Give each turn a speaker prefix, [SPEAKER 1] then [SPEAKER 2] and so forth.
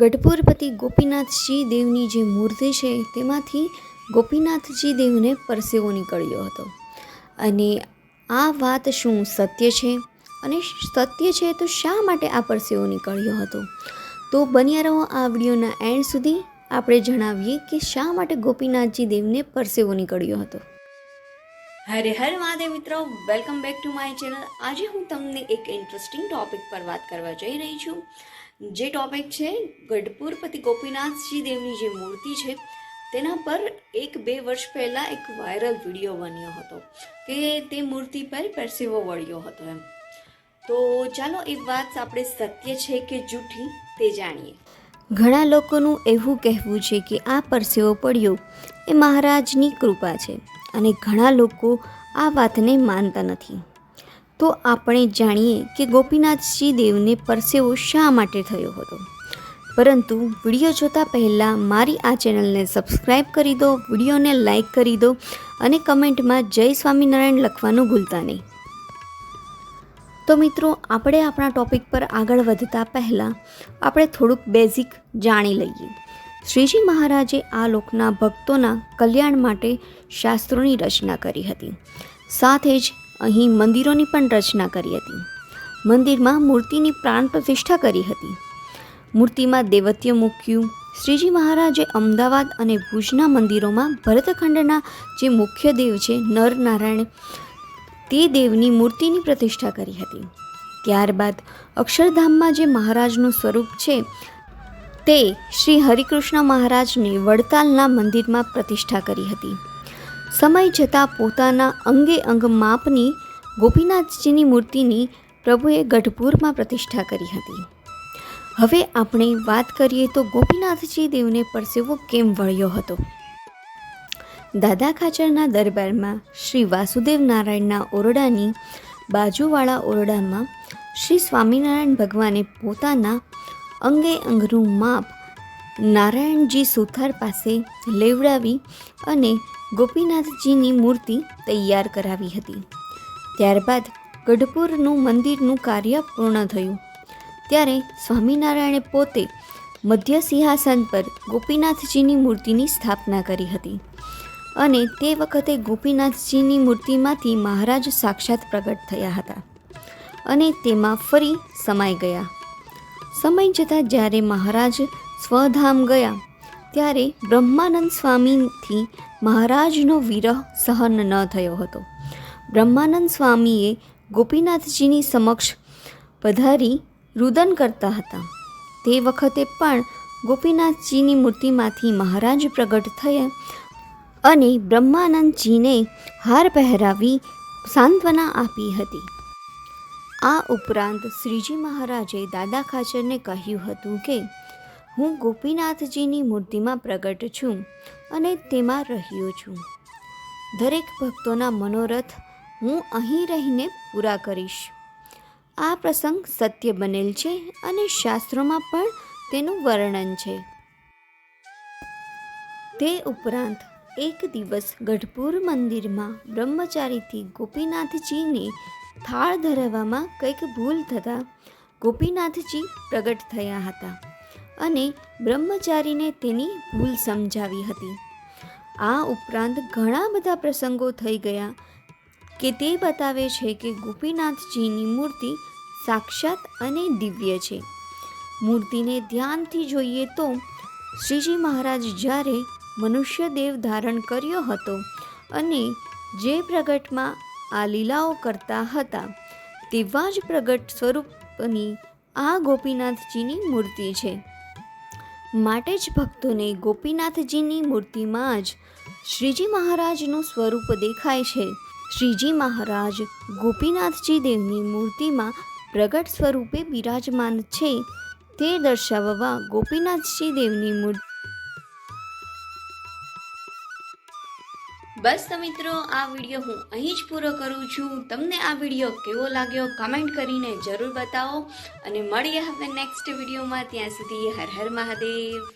[SPEAKER 1] ગઢપુરપતિ ગોપીનાથજી દેવની જે મૂર્તિ છે તેમાંથી ગોપીનાથજી દેવને પરસેવો નીકળ્યો હતો. અને આ વાત શું સત્ય છે? અને સત્ય છે તો શા માટે આ પરસેવો નીકળ્યો હતો? તો બન્યા રહો આ વિડીયોના એન્ડ સુધી. આપણે જણાવીએ કે શા માટે ગોપીનાથજી દેવને પરસેવો નીકળ્યો હતો. હરે હર મહાદેવ મિત્રો, welcome back to my channel. આજે હું તમને એક ઇન્ટરેસ્ટિંગ ટોપિક પર વાત કરવા જઈ રહી છું. જે ટોપિક છે ગઢપુરપતિ ગોપીનાથજી દેવની જે મૂર્તિ છે તેના પર 1-2 વર્ષ પહેલાં એક વાયરલ વિડીયો બન્યો હતો કે તે મૂર્તિ પર પરસેવો વળ્યો હતો એમ. તો ચાલો એ વાત આપણે સત્ય છે કે જૂઠી તે જાણીએ. ઘણા લોકોનું એવું કહેવું છે કે આ પરસેવો પડ્યો એ મહારાજની કૃપા છે અને ઘણા લોકો આ વાતને માનતા નથી. તો આપણે જાણીએ કે ગોપીનાથજી દેવને પરસેવો શા માટે થયો હતો. પરંતુ વિડીયો જોતાં પહેલાં મારી આ ચેનલને સબસ્ક્રાઈબ કરી દો, વિડીયોને લાઈક કરી દો અને કમેન્ટમાં જય સ્વામિનારાયણ લખવાનું ભૂલતા નહીં. તો મિત્રો, આપણે આપણા ટોપિક પર આગળ વધતા પહેલાં આપણે થોડુંક બેઝિક જાણી લઈએ. શ્રીજી મહારાજે આ લોકના ભક્તોના કલ્યાણ માટે શાસ્ત્રોની રચના કરી હતી. સાથે જ અહીં મંદિરોની પણ રચના કરી હતી. મંદિરમાં મૂર્તિની પ્રાણ પ્રતિષ્ઠા કરી હતી. મૂર્તિમાં દેવત્ય મૂક્યું. શ્રીજી મહારાજે અમદાવાદ અને ભુજના મંદિરોમાં ભરતખંડના જે મુખ્ય દેવ છે નર નારાયણ, તે દેવની મૂર્તિની પ્રતિષ્ઠા કરી હતી. ત્યારબાદ અક્ષરધામમાં જે મહારાજનું સ્વરૂપ છે તે શ્રી હરિકૃષ્ણ મહારાજને વડતાલના મંદિરમાં પ્રતિષ્ઠા કરી હતી. સમય જતાં પોતાના અંગે અંગ માપની ગોપીનાથજીની મૂર્તિની પ્રભુએ ગઢપુરમાં પ્રતિષ્ઠા કરી હતી. હવે આપણે વાત કરીએ તો ગોપીનાથજી દેવને પરસેવો કેમ વળ્યો હતો. દાદા ખાચરના દરબારમાં શ્રી વાસુદેવ નારાયણના ઓરડાની બાજુવાળા ઓરડામાં શ્રી સ્વામિનારાયણ ભગવાને પોતાના અંગે અંગનું માપ નારાયણજી સુથાર પાસે લેવડાવી અને ગોપીનાથજીની મૂર્તિ તૈયાર કરાવી હતી. ત્યારબાદ ગઢપુરનું મંદિરનું કાર્ય પૂર્ણ થયું ત્યારે સ્વામિનારાયણે પોતે મધ્ય સિંહાસન પર ગોપીનાથજીની મૂર્તિની સ્થાપના કરી હતી. અને તે વખતે ગોપીનાથજીની મૂર્તિમાંથી મહારાજ સાક્ષાત પ્રગટ થયા હતા અને તેમાં ફરી સમાઈ ગયા. સમય જતાં જ્યારે મહારાજ સ્વધામ ગયા ત્યારે બ્રહ્માનંદ સ્વામીથી મહારાજનો વિરહ સહન ન થયો હતો. બ્રહ્માનંદ સ્વામીએ ગોપીનાથજીની સમક્ષ પધારી રુદન કરતા હતા. તે વખતે પણ ગોપીનાથજીની મૂર્તિમાંથી મહારાજ પ્રગટ થયા અને બ્રહ્માનંદજીને હાર પહેરાવી સાંત્વના આપી હતી. આ ઉપરાંત શ્રીજી મહારાજે દાદા ખાચરને કહ્યું હતું કે હું ગોપીનાથજીની મૂર્તિમાં પ્રગટ છું અને તેમાં રહ્યો છું. દરેક ભક્તોના મનોરથ હું અહીં રહીને પૂરા કરીશ. આ પ્રસંગ સત્ય બનેલ છે અને શાસ્ત્રોમાં પણ તેનું વર્ણન છે. તે ઉપરાંત એક દિવસ ગઢપુર મંદિરમાં બ્રહ્મચારીથી ગોપીનાથજીને થાળ ધરાવવામાં કંઈક ભૂલ થતાં ગોપીનાથજી પ્રગટ થયા હતા અને બ્રહ્મચારીને તેની ભૂલ સમજાવી હતી. આ ઉપરાંત ઘણા બધા પ્રસંગો થઈ ગયા કે તે બતાવે છે કે ગોપીનાથજીની મૂર્તિ સાક્ષાત અને દિવ્ય છે. મૂર્તિને ધ્યાનથી જોઈએ તો શ્રીજી મહારાજ જ્યારે મનુષ્ય દેવ ધારણ કર્યો હતો અને જે પ્રગટમાં આ લીલાઓ કરતા હતા તેવા જ પ્રગટ સ્વરૂપની આ ગોપીનાથજીની મૂર્તિ છે. માટે જ ભક્તોને ગોપીનાથજીની મૂર્તિમાં જ શ્રીજી મહારાજનું સ્વરૂપ દેખાય છે. શ્રીજી મહારાજ ગોપીનાથજી દેવની મૂર્તિમાં પ્રગટ સ્વરૂપે બિરાજમાન છે તે દર્શાવવા ગોપીનાથજી દેવની મૂર્તિ. બસ તો મિત્રો, આ વિડીયો હું અહીં જ પૂરો કરું છું. તમને આ વિડીયો કેવો લાગ્યો કમેન્ટ કરીને જરૂર બતાવો અને મળીએ હવે નેક્સ્ટ વિડીયોમાં. ત્યાં સુધી હર હર મહાદેવ.